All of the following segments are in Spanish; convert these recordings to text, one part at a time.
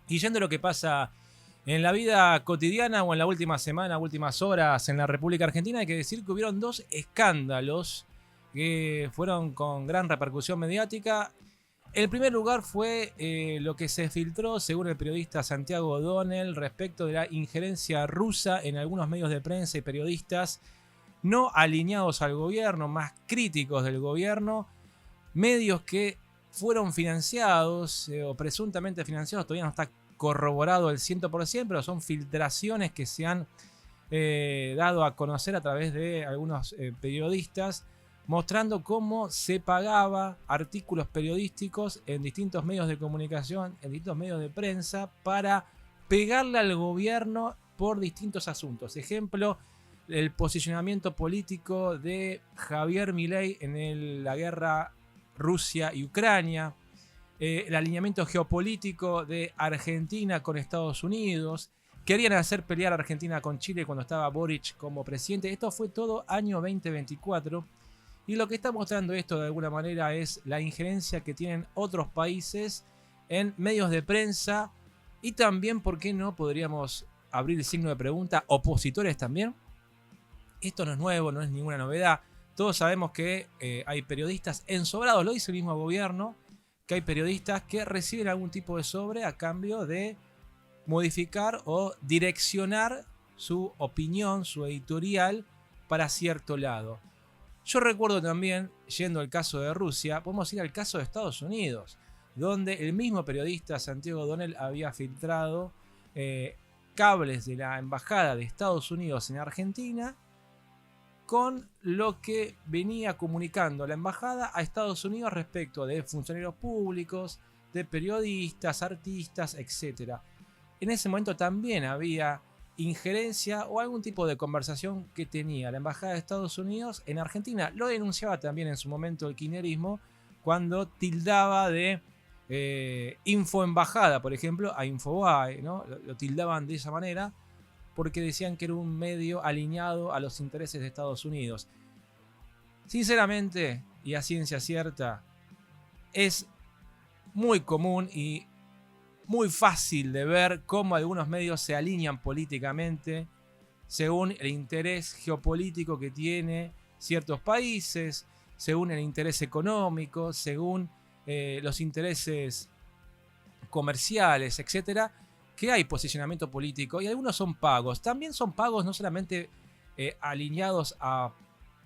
Y yendo a lo que pasa en la vida cotidiana o en la última semana, últimas horas en la República Argentina, hay que decir que hubieron dos escándalos que fueron con gran repercusión mediática. El primer lugar fue lo que se filtró, según el periodista Santiago O'Donnell, respecto de la injerencia rusa en algunos medios de prensa y periodistas no alineados al gobierno, más críticos del gobierno, medios que fueron financiados o presuntamente financiados, todavía no está corroborado el 100%, pero son filtraciones que se han dado a conocer a través de algunos periodistas, mostrando cómo se pagaba artículos periodísticos en distintos medios de comunicación, en distintos medios de prensa, para pegarle al gobierno por distintos asuntos. Ejemplo, el posicionamiento político de Javier Milei en la guerra Rusia y Ucrania, el alineamiento geopolítico de Argentina con Estados Unidos. Querían hacer pelear a Argentina con Chile cuando estaba Boric como presidente. Esto fue todo año 2024. Y lo que está mostrando esto de alguna manera es la injerencia que tienen otros países en medios de prensa. Y también, ¿por qué no podríamos abrir el signo de pregunta? Opositores también. Esto no es nuevo, no es ninguna novedad. Todos sabemos que hay periodistas ensobrados, lo dice el mismo gobierno, que hay periodistas que reciben algún tipo de sobre a cambio de modificar o direccionar su opinión, su editorial para cierto lado. Yo recuerdo también, yendo al caso de Rusia, podemos ir al caso de Estados Unidos, donde el mismo periodista Santiago O'Donnell había filtrado cables de la embajada de Estados Unidos en Argentina con lo que venía comunicando la embajada a Estados Unidos respecto de funcionarios públicos, de periodistas, artistas, etc. En ese momento también había injerencia o algún tipo de conversación que tenía la embajada de Estados Unidos en Argentina. Lo denunciaba también en su momento el kirchnerismo cuando tildaba de infoembajada, por ejemplo, a Infobae, ¿no? Lo tildaban de esa manera porque decían que era un medio alineado a los intereses de Estados Unidos. Sinceramente, y a ciencia cierta, es muy común y muy fácil de ver cómo algunos medios se alinean políticamente según el interés geopolítico que tiene ciertos países, según el interés económico, según los intereses comerciales, etcétera, que hay posicionamiento político y algunos son pagos. También son pagos no solamente alineados a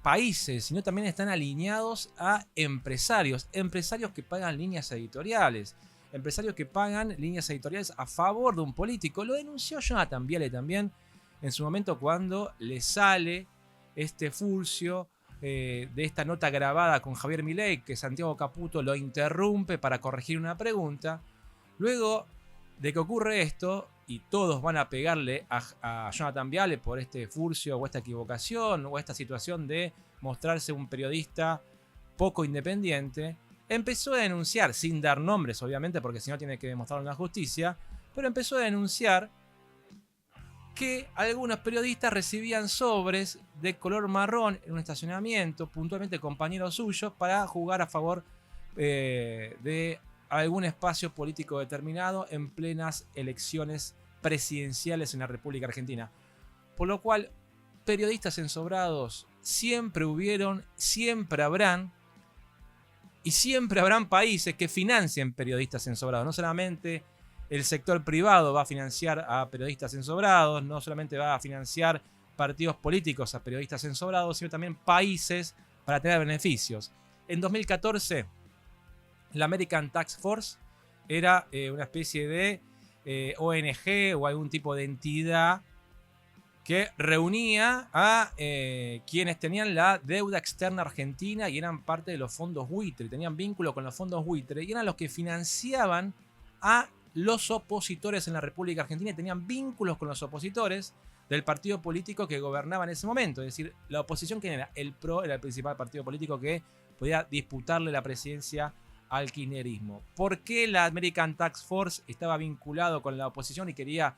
países, sino también están alineados a empresarios. Empresarios que pagan líneas editoriales. Empresarios que pagan líneas editoriales a favor de un político. Lo denunció Jonathan Viale también en su momento cuando le sale este furcio de esta nota grabada con Javier Milei, que Santiago Caputo lo interrumpe para corregir una pregunta. Luego de que ocurre esto y todos van a pegarle a Jonathan Viale por este furcio o esta equivocación o esta situación de mostrarse un periodista poco independiente, empezó a denunciar, sin dar nombres obviamente porque si no tiene que demostrarlo en la justicia, pero empezó a denunciar que algunos periodistas recibían sobres de color marrón en un estacionamiento, puntualmente compañeros suyos, para jugar a favor de algún espacio político determinado en plenas elecciones presidenciales en la República Argentina. Por lo cual, periodistas ensobrados siempre hubieron, siempre habrán, y siempre habrán países que financien periodistas ensobrados. No solamente el sector privado va a financiar a periodistas ensobrados, no solamente va a financiar partidos políticos a periodistas ensobrados, sino también países para tener beneficios. En 2014, la American Task Force era una especie de ONG o algún tipo de entidad que reunía a quienes tenían la deuda externa argentina y eran parte de los fondos buitre, tenían vínculo con los fondos buitre y eran los que financiaban a los opositores en la República Argentina y tenían vínculos con los opositores del partido político que gobernaba en ese momento. Es decir, la oposición, ¿quién era? El PRO era el principal partido político que podía disputarle la presidencia al kirchnerismo. ¿Por qué la American Task Force estaba vinculado con la oposición y quería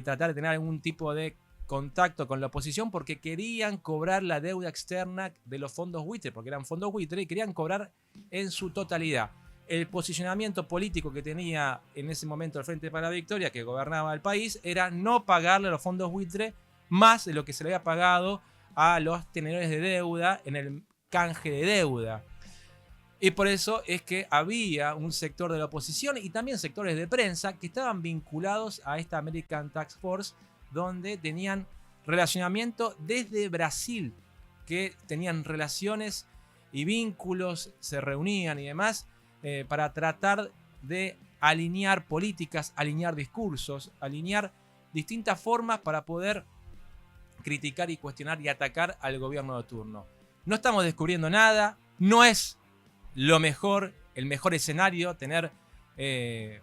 tratar de tener algún tipo de contacto con la oposición? Porque querían cobrar la deuda externa de los fondos buitre, porque eran fondos buitre y querían cobrar en su totalidad. el posicionamiento político que tenía en ese momento el Frente para la Victoria, que gobernaba el país, era no pagarle a los fondos buitre más de lo que se le había pagado a los tenedores de deuda en el canje de deuda. Y por eso es que había un sector de la oposición y también sectores de prensa que estaban vinculados a esta American Task Force, donde tenían relacionamiento desde Brasil, que tenían relaciones y vínculos, se reunían y demás, para tratar de alinear políticas, alinear discursos, alinear distintas formas para poder criticar y cuestionar y atacar al gobierno de turno. No estamos descubriendo nada, no es lo mejor, el mejor escenario tener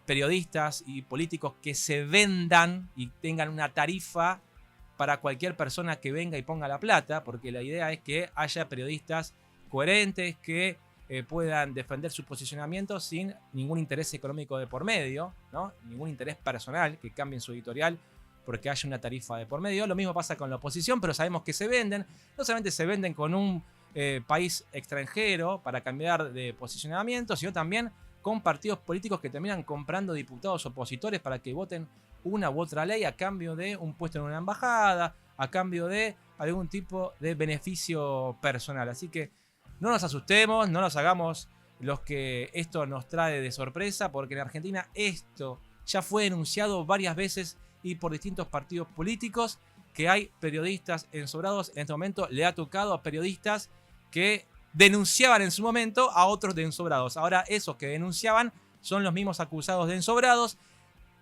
periodistas y políticos que se vendan y tengan una tarifa para cualquier persona que venga y ponga la plata, porque la idea es que haya periodistas coherentes que puedan defender su posicionamiento sin ningún interés económico de por medio, ¿no? Ningún interés personal, que cambien su editorial porque haya una tarifa de por medio. Lo mismo pasa con la oposición, pero sabemos que se venden. No solamente se venden con un país extranjero para cambiar de posicionamiento, sino también con partidos políticos que terminan comprando diputados opositores para que voten una u otra ley a cambio de un puesto en una embajada, a cambio de algún tipo de beneficio personal. Así que no nos asustemos, no nos hagamos los que esto nos trae de sorpresa, porque en Argentina esto ya fue denunciado varias veces y por distintos partidos políticos, que hay periodistas ensobrados. En este momento le ha tocado a periodistas que denunciaban en su momento a otros de ensobrados. Ahora esos que denunciaban son los mismos acusados de ensobrados.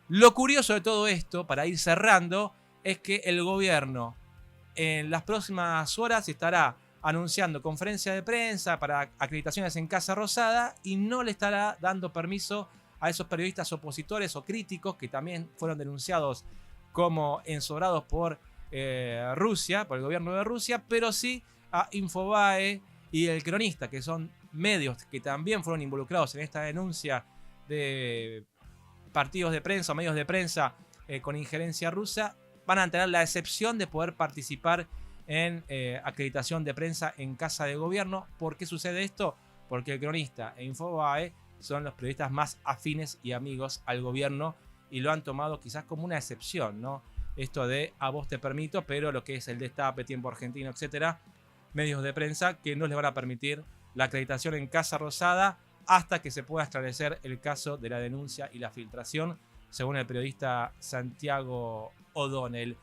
Lo curioso de todo esto, para ir cerrando, es que el gobierno en las próximas horas estará anunciando conferencia de prensa para acreditaciones en Casa Rosada y no le estará dando permiso a esos periodistas opositores o críticos que también fueron denunciados como ensobrados por Rusia, por el gobierno de Rusia, pero sí a Infobae y El Cronista, que son medios que también fueron involucrados en esta denuncia de partidos de prensa o medios de prensa con injerencia rusa, van a tener la excepción de poder participar en acreditación de prensa en Casa de Gobierno. ¿Por qué sucede esto? Porque El Cronista e Infobae son los periodistas más afines y amigos al gobierno y lo han tomado quizás como una excepción, ¿no? Esto de a vos te permito, pero lo que es el Destape, Tiempo Argentino, etcétera, medios de prensa que no les van a permitir la acreditación en Casa Rosada hasta que se pueda esclarecer el caso de la denuncia y la filtración, según el periodista Santiago O'Donnell.